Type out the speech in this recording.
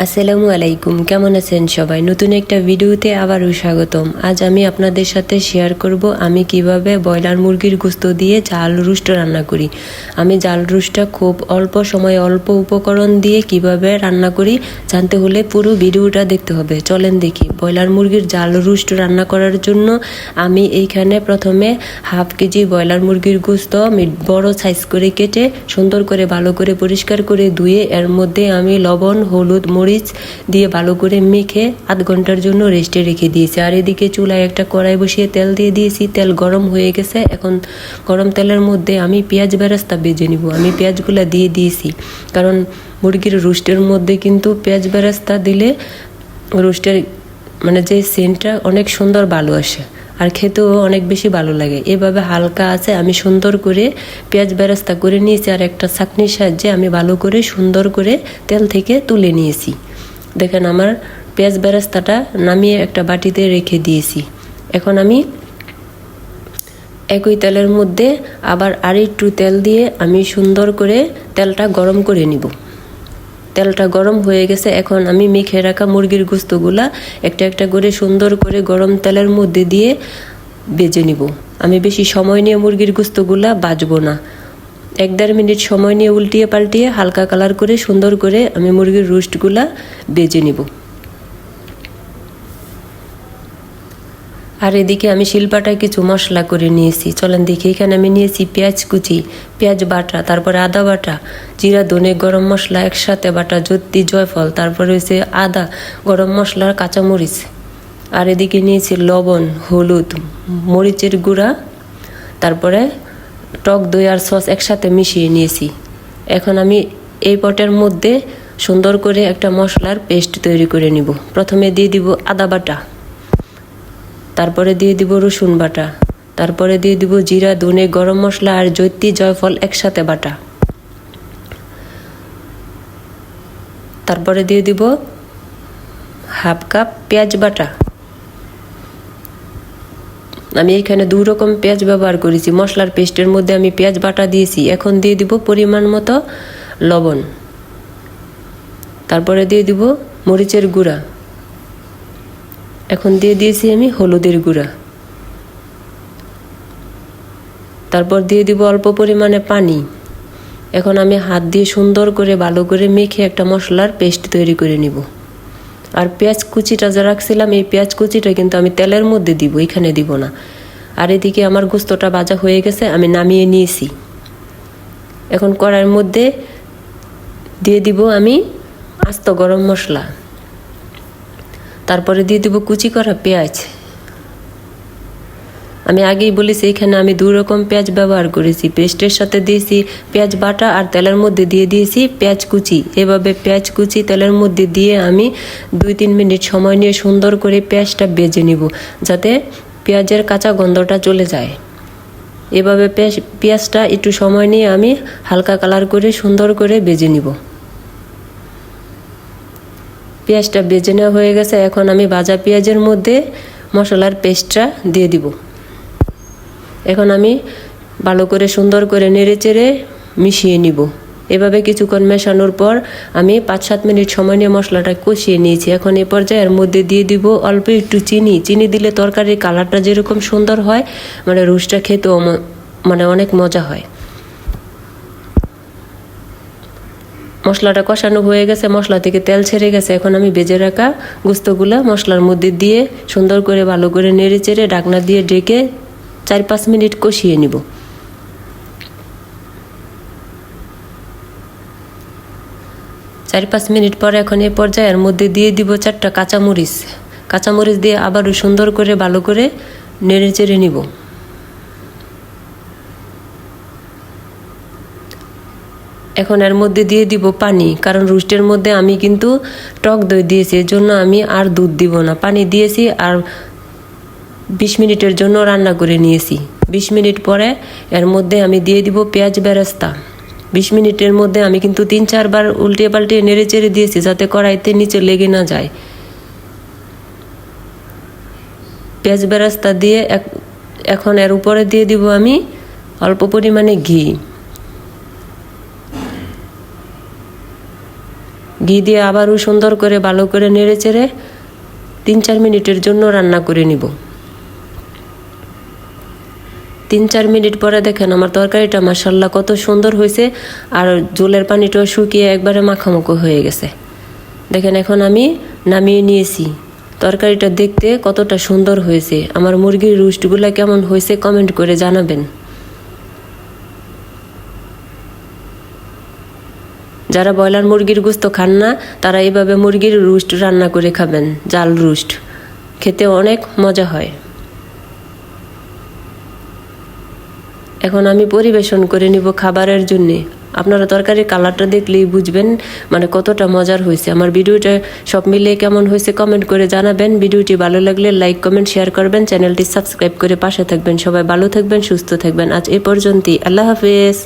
আসসালামু আলাইকুম, কেমন আছেন সবাই? নতুন একটা ভিডিওতে আবারও স্বাগতম। আজ আমি আপনাদের সাথে শেয়ার করব আমি কিভাবে ব্রয়লার মুরগির গোশত দিয়ে জাল রোস্ট রান্না করি। আমি জাল রোস্টটা খুব অল্প সময়ে অল্প উপকরণ দিয়ে কিভাবে রান্না করি জানতে হলে পুরো ভিডিওটা দেখতে হবে। চলেন দেখি। ব্রয়লার মুরগির জাল রোস্ট রান্না করার জন্য আমি এইখানে প্রথমে হাফ কেজি ব্রয়লার মুরগির গোশত বড় সাইজ করে কেটে সুন্দর করে ভালো করে পরিষ্কার করে ধুয়ে এর মধ্যে আমি লবণ, হলুদ, মরিচ দিয়ে ভালো করে মেখে আধ ঘন্টার জন্য রেস্টে রেখে দিয়েছি। আর এদিকে চুলায় একটা কড়াই বসিয়ে তেল দিয়ে দিয়েছি। তেল গরম হয়ে গেছে। এখন গরম তেলের মধ্যে আমি পেঁয়াজ বেরেস্তা ভেজে নিব। আমি পেঁয়াজগুলো দিয়ে দিয়েছি, কারণ মুরগির রোস্টের মধ্যে কিন্তু পেঁয়াজ বেরেস্তা দিলে রোস্টের যে সেন্টটা অনেক সুন্দর ভালো আসে, আর খেতেও অনেক বেশি ভালো লাগে। এভাবে হালকা আছে আমি সুন্দর করে পেঁয়াজ বেরেস্তা করে নিয়েছি, আর একটা ছাঁকনির সাহায্যে আমি ভালো করে সুন্দর করে তেল থেকে তুলে নিয়েছি। দেখেন আমার পেঁয়াজ বেরেস্তাটা নামিয়ে একটা বাটিতে রেখে দিয়েছি। এখন আমি একই তেলের মধ্যে আবার আরেকটু তেল দিয়ে আমি সুন্দর করে তেলটা গরম করে নিব। তেলটা গরম হয়ে গেছে। এখন আমি মেখে রাখা মুরগির গোশতগুলা একটা একটা করে সুন্দর করে গরম তেলের মধ্যে দিয়ে ভেজে নিব। আমি বেশি সময় নিয়ে মুরগির গোশতগুলা ভাজবো না। 1-1.5 মিনিট সময় নিয়ে উল্টিয়ে পাল্টিয়ে হালকা কালার করে সুন্দর করে আমি মুরগির রোস্টগুলা ভেজে নিব। আর এদিকে আমি শিলপাটায় কিছু মশলা করে নিয়েছি। চলেন দেখি। এখানে আমি নিয়েছি পেঁয়াজ কুচি, পেঁয়াজ বাটা, তারপরে আদা বাটা, জিরা, ধনে, গরম মশলা একসাথে বাটা, জত্তি, জয়ফল, তারপরে হয়েছে আদা, গরম মশলার কাঁচামরিচ। আর এদিকে নিয়েছি লবণ, হলুদ, মরিচের গুঁড়া, তারপরে টক দই আর সস একসাথে মিশিয়ে নিয়েছি। এখন আমি এই পটের মধ্যে সুন্দর করে একটা মশলার পেস্ট তৈরি করে নিব। প্রথমে দিয়ে দিব আদা বাটা, তারপরে দিয়ে দিব রসুন বাটা, তারপরে দিয়ে দিব জিরা, ধনে, গরম মশলা আর জৈত্রী, জয়ফল একসাথে বাটা, তারপরে দিয়ে দিব হাফ কাপ পেঁয়াজ বাটা। আমি এখানে 2 রকম পেঁয়াজ ব্যবহার করেছি। মশলার পেস্টের মধ্যে আমি পেঁয়াজ বাটা দিয়েছি। এখন দিয়ে দিব পরিমাণ মতো লবণ, তারপরে দিয়ে দিব মরিচের গুঁড়া, এখন দিয়ে দিয়েছি আমি হলুদের গুঁড়া, তারপর দিয়ে দিব অল্প পরিমাণে পানি। এখন আমি হাত দিয়ে সুন্দর করে ভালো করে মেখে একটা মশলার পেস্ট তৈরি করে নিব। আর পেঁয়াজ কুচিটা যা রাখছিলাম, এই পেঁয়াজ কুচিটা কিন্তু আমি তেলের মধ্যে দিব, এখানে দিব না। আর এদিকে আমার গোশতটা ভাজা হয়ে গেছে, আমি নামিয়ে নিয়েছি। এখন কড়াইয়ের মধ্যে দিয়ে দিব আমি আস্ত গরম মশলা, তারপরে দিয়ে দিব কুচি করা পেঁয়াজ। আমি আগেই বলেছি এখানে আমি 2 রকম পেঁয়াজ ব্যবহার করেছি। পেস্টের সাথে দিয়েছি পেঁয়াজ বাটা, আর তেলের মধ্যে দিয়ে দিয়েছি পেঁয়াজ কুচি। এভাবে পেঁয়াজ কুচি তেলের মধ্যে দিয়ে আমি 2-3 মিনিট সময় নিয়ে সুন্দর করে পেঁয়াজটা ভেজে নিব, যাতে পেঁয়াজের কাঁচা গন্ধটা চলে যায়। এভাবে পেঁয়াজটা একটু সময় নিয়ে আমি হালকা কালার করে সুন্দর করে ভেজে নিব। পেঁয়াজটা ভেজে নেওয়া হয়ে গেছে। এখন আমি ভাজা পেঁয়াজের মধ্যে মশলার পেস্টটা দিয়ে দিব। এখন আমি ভালো করে সুন্দর করে নেড়েচেড়ে মিশিয়ে নিব। এভাবে কিছুক্ষণ মেশানোর পর আমি 5-7 মিনিট সময় নিয়ে মশলাটা কষিয়ে নিয়েছি। এখন এই পর্যায়ে এর মধ্যে দিয়ে দিব অল্প একটু চিনি। চিনি দিলে তরকারির কালারটা যেরকম সুন্দর হয়, রোস্টটা খেতেও অনেক মজা হয়। মশলাটা কষানো হয়ে গেছে, মশলা থেকে তেল ছেড়ে গেছে। এখন আমি ভেজে রাখা গোশতগুলা মশলার মধ্যে দিয়ে সুন্দর করে ভালো করে নেড়ে চেড়ে ঢাকনা দিয়ে ঢেকে 4-5 মিনিট কষিয়ে নিব। 4-5 মিনিট পরে এখন এই পর্যায়ে এর মধ্যে দিয়ে দিব 4টা কাঁচামরিচ। কাঁচামরিচ দিয়ে আবারও সুন্দর করে ভালো করে নেড়ে চেড়ে নিব। এখন এর মধ্যে দিয়ে দিব পানি, কারণ রোস্টের মধ্যে আমি কিন্তু টক দই দিয়েছি, এর জন্য আমি আর দুধ দিব না। পানি দিয়েছি আর 20 মিনিটের জন্য রান্না করে নিয়েছি। 20 মিনিট পরে এর মধ্যে আমি দিয়ে দিব পেঁয়াজ বেরেস্তা। 20 মিনিটের মধ্যে আমি কিন্তু 3-4 বার উল্টে পাল্টে নেড়ে চেড়ে দিয়েছি, যাতে কড়াইতে নিচে লেগে না যায়। পেঁয়াজ বেরেস্তা দিয়ে এখন এর উপরে দিয়ে দিব আমি অল্প পরিমাণে ঘি। ঘি দিয়ে আবারও সুন্দর করে ভালো করে নেড়ে চেড়ে 3-4 মিনিটের জন্য রান্না করে নিব। 3-4 মিনিট পরে দেখেন আমার তরকারিটা মাশাআল্লাহ কত সুন্দর হয়েছে, আর ঝোলের পানিটাও শুকিয়ে একবারে মাখামাখো হয়ে গেছে। দেখেন এখন আমি নামিয়ে নিয়েছি। তরকারিটা দেখতে কতটা সুন্দর হয়েছে। আমার মুরগির রোস্টগুলো কেমন হয়েছে কমেন্ট করে জানাবেন। যারা ব্রয়লার মুরগির গোশত খান না তারা এইভাবে মুরগির রোস্ট রান্না করে খাবেন, জাল রোস্ট খেতে অনেক মজা হয়। এখন আমি পরিবেশন করে নিব খাবারের জন্য। আপনারা তরকারির কালারটা দেখলেই বুঝবেন মানে কতটা মজার হয়েছে। আমার ভিডিওটা সব মিলিয়ে কেমন হয়েছে কমেন্ট করে জানাবেন। ভিডিওটি ভালো লাগলে লাইক কমেন্ট শেয়ার করবেন, চ্যানেলটি সাবস্ক্রাইব করে পাশে থাকবেন। সবাই ভালো থাকবেন, সুস্থ থাকবেন। আজ এ পর্যন্তই, আল্লাহ হাফেজ।